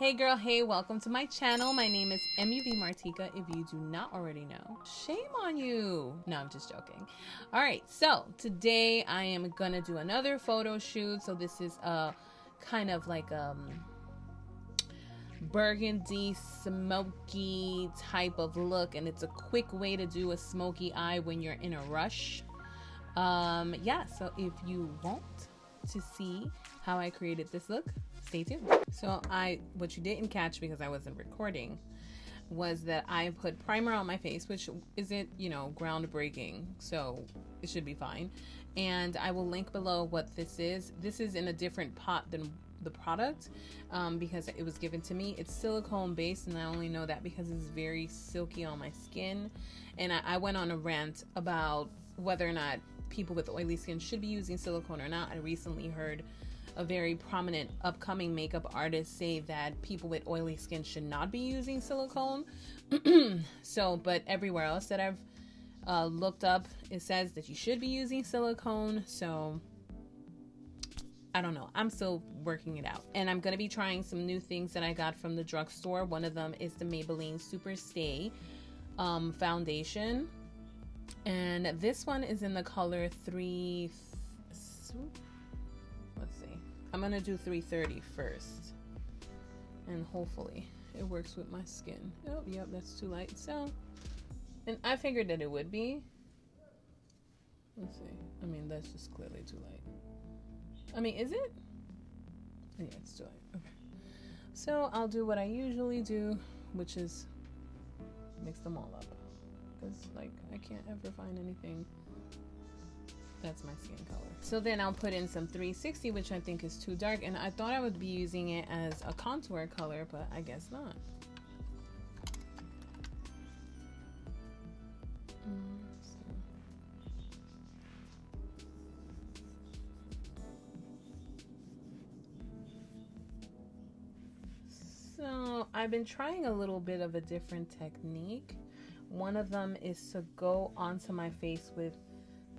Hey girl, hey, welcome to my channel. My name is MUVMarteekah, if you do not already know. Shame on you. No, I'm just joking. All right, so today I am gonna do another photo shoot. So this is a kind of like burgundy smoky type of look, and it's a quick way to do a smoky eye when you're in a rush. Yeah, so if you want to see how I created this look, stay tuned. So what you didn't catch because I wasn't recording was that I put primer on my face, which isn't, you know, groundbreaking, so it should be fine. And I will link below what this is. This is in a different pot than the product because it was given to me. It's silicone based, and I only know that because it's very silky on my skin. And I went on a rant about whether or not people with oily skin should be using silicone or not. I recently heard a very prominent upcoming makeup artist say that people with oily skin should not be using silicone. So, but everywhere else that I've looked up, it says that you should be using silicone. So I don't know. I'm still working it out. And I'm going to be trying some new things that I got from the drugstore. One of them is the Maybelline Super Stay foundation. And this one is in the color I'm gonna do 330 first, and hopefully it works with my skin. Oh, yep, that's too light. So, and I figured that it would be. Let's see. I mean, that's just clearly too light. I mean, is it? Yeah, it's too light. Okay. So I'll do what I usually do, which is mix them all up, because like I can't ever find anything that's my skin color. So then I'll put in some 360, which I think is too dark, and I thought I would be using it as a contour color, but I guess not. So I've been trying a little bit of a different technique. One of them is to go onto my face with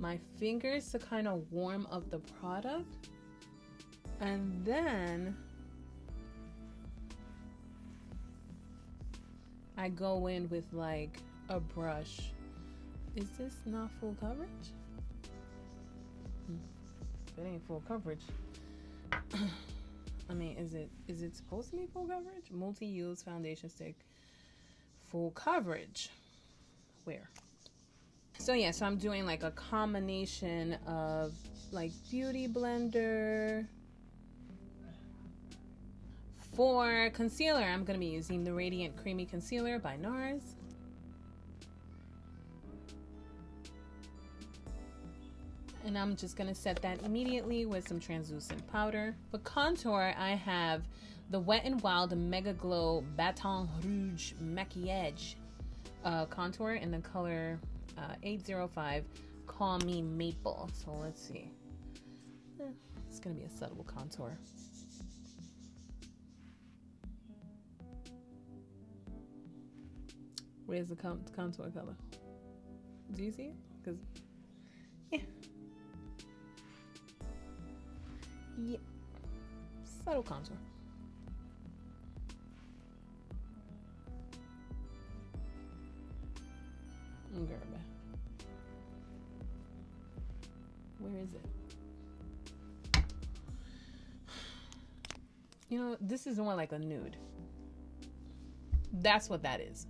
my fingers to kind of warm up the product, and then I go in with like a brush. Is this not full coverage? If it ain't full coverage, I mean, is it supposed to be full coverage? Multi-use foundation stick, full coverage. Where? So yeah, so I'm doing like a combination of like beauty blender. For concealer, I'm going to be using the Radiant Creamy Concealer by NARS. And I'm just going to set that immediately with some translucent powder. For contour, I have the Wet n Wild Mega Glow Baton Rouge Maquillage contour in the color 805, Call Me Maple. So let's see. It's gonna be a subtle contour. Where's the contour color? Do you see it? Because yeah, subtle contour. Girl, where is it? You know, this is more like a nude. That's what that is.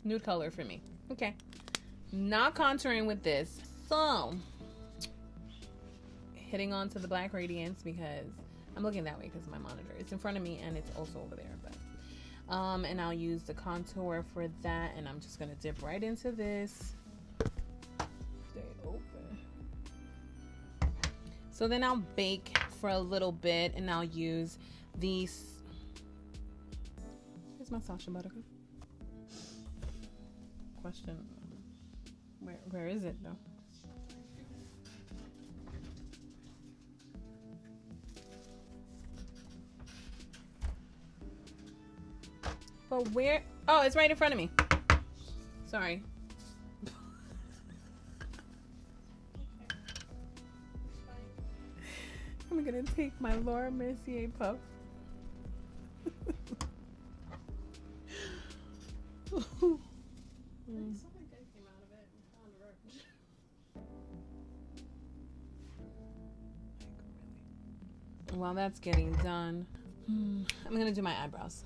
Nude color for me. Okay. Not contouring with this. So, hitting on to the black radiance because I'm looking that way because my monitor is in front of me and it's also over there. But and I'll use the contour for that, and I'm just gonna dip right into this. Stay open. So then I'll bake for a little bit, and I'll use these. Here's my Sasha Buttercup. Question: where is it though? But where? Oh, it's right in front of me. Sorry. I'm gonna take my Laura Mercier puff Something good came out of it on the road. While that's getting done, I'm gonna do my eyebrows.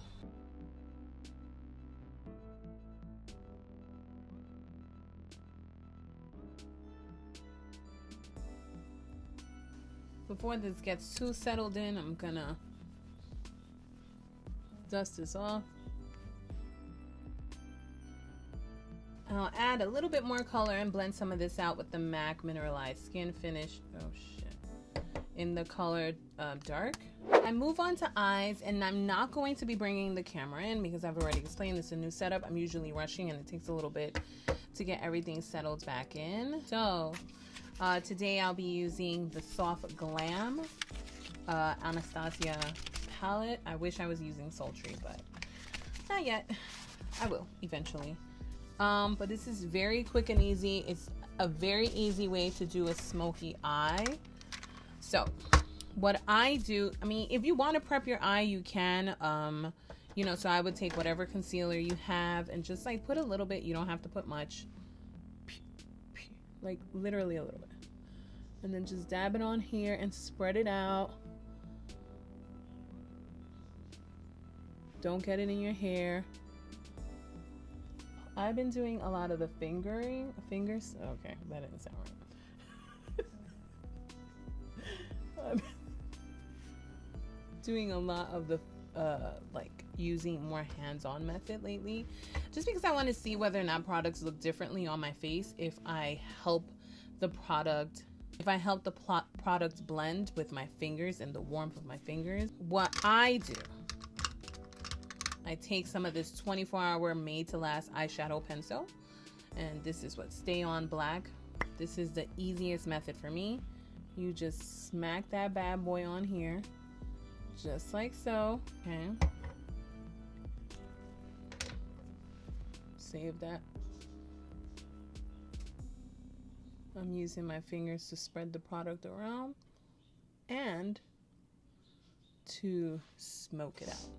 Before this gets too settled in, I'm gonna dust this off. I'll add a little bit more color and blend some of this out with the MAC Mineralized Skin Finish. Oh shit. In the color dark. I move on to eyes, and I'm not going to be bringing the camera in because I've already explained this is a new setup. I'm usually rushing and it takes a little bit to get everything settled back in. So today I'll be using the Soft Glam Anastasia palette. I wish I was using Sultry, but not yet. I will eventually. But this is very quick and easy. It's a very easy way to do a smoky eye. So what I do, I mean, if you want to prep your eye, you can, you know, so I would take whatever concealer you have and just like put a little bit. You don't have to put much, like literally a little bit, and then just dab it on here and spread it out. Don't get it in your hair. I've been doing a lot of the fingers. Okay, that didn't sound right. I've been doing a lot of the like using more hands-on method lately, just because I want to see whether or not products look differently on my face if I help the product. If I help the product blend with my fingers and the warmth of my fingers. What I do, I take some of this 24-hour made to last eyeshadow pencil, and this is what Stay On Black. This is the easiest method for me. You just smack that bad boy on here, just like so. Okay. Save that. I'm using my fingers to spread the product around and to smoke it out.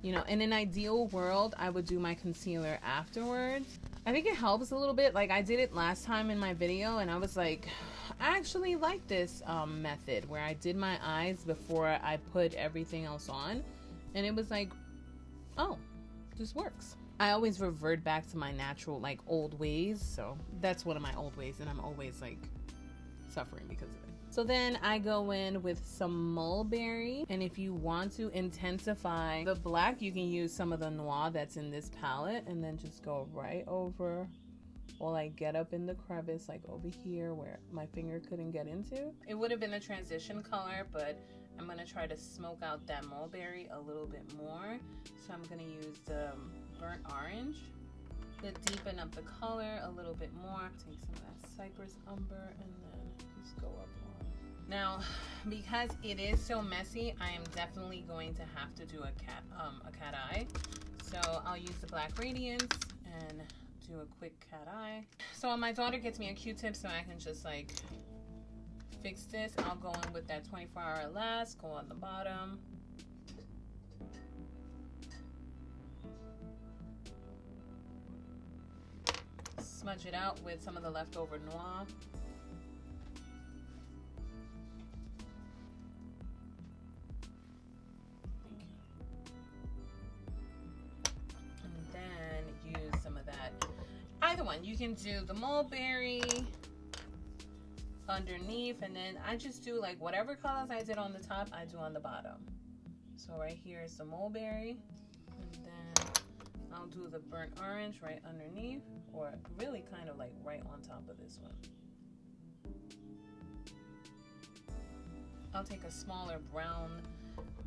You know, in an ideal world, I would do my concealer afterwards. I think it helps a little bit. Like I did it last time in my video and I was like, I actually like this method where I did my eyes before I put everything else on. And it was like, oh, this works. I always revert back to my natural, like old ways. So that's one of my old ways and I'm always like suffering because of it. So then I go in with some mulberry, and if you want to intensify the black, you can use some of the noir that's in this palette and then just go right over while I get up in the crevice, like over here where my finger couldn't get into. It would have been a transition color, but I'm gonna try to smoke out that mulberry a little bit more. So I'm gonna use the burnt orange to deepen up the color a little bit more. Take some of that cypress umber and then just go up. Now, because it is so messy, I am definitely going to have to do a cat eye. So I'll use the Black Radiance and do a quick cat eye. So my daughter gets me a Q-tip so I can just like fix this. I'll go in with that 24-hour last, go on the bottom. Smudge it out with some of the leftover noir. Either one. You can do the mulberry underneath, and then I just do like whatever colors I did on the top, I do on the bottom. So right here is the mulberry, and then I'll do the burnt orange right underneath, or really kind of like right on top of this one. I'll take a smaller brown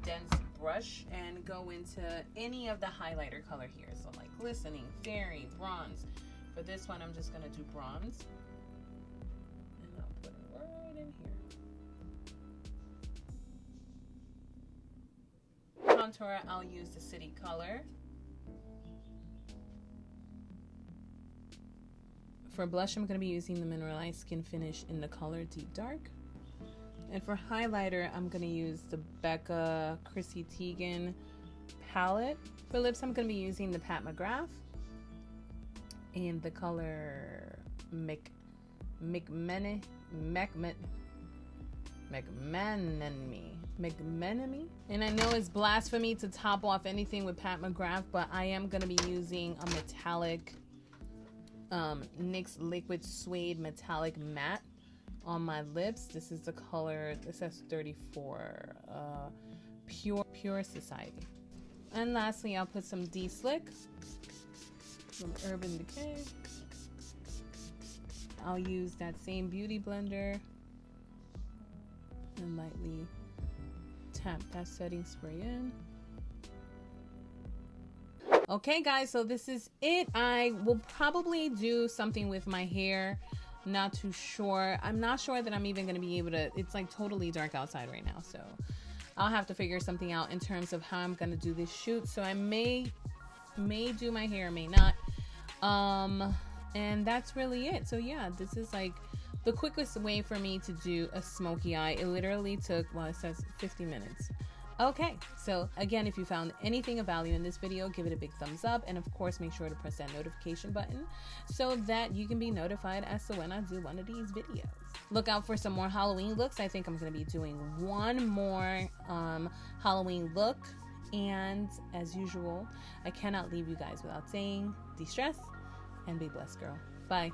dense brush and go into any of the highlighter color here. So like glistening, fairy, bronze. For this one, I'm just gonna do bronze. And I'll put it right in here. Contour, I'll use the City Color. For blush, I'm gonna be using the Mineralized Skin Finish in the color Deep Dark. And for highlighter, I'm going to use the Becca Chrissy Teigen palette. For lips, I'm going to be using the Pat McGrath in the color McMenemy. And I know it's blasphemy to top off anything with Pat McGrath, but I am going to be using a metallic NYX Liquid Suede Metallic Matte on my lips. This is the color, this says 34, Pure Society. And lastly, I'll put some D-Slick from Urban Decay. I'll use that same beauty blender and lightly tap that setting spray in. Okay guys, so this is it. I will probably do something with my hair. Not too sure. I'm not sure that I'm even going to be able to, it's like totally dark outside right now, so I'll have to figure something out in terms of how I'm going to do this shoot. So I may do my hair, may not. And that's really it. So yeah, this is like the quickest way for me to do a smoky eye. It literally took, well, it says 50 minutes. Okay, so again, if you found anything of value in this video, give it a big thumbs up, and of course make sure to press that notification button so that you can be notified as to when I do one of these videos. Look out for some more Halloween looks. I think I'm going to be doing one more Halloween look, and as usual, I cannot leave you guys without saying de-stress and be blessed, girl. Bye.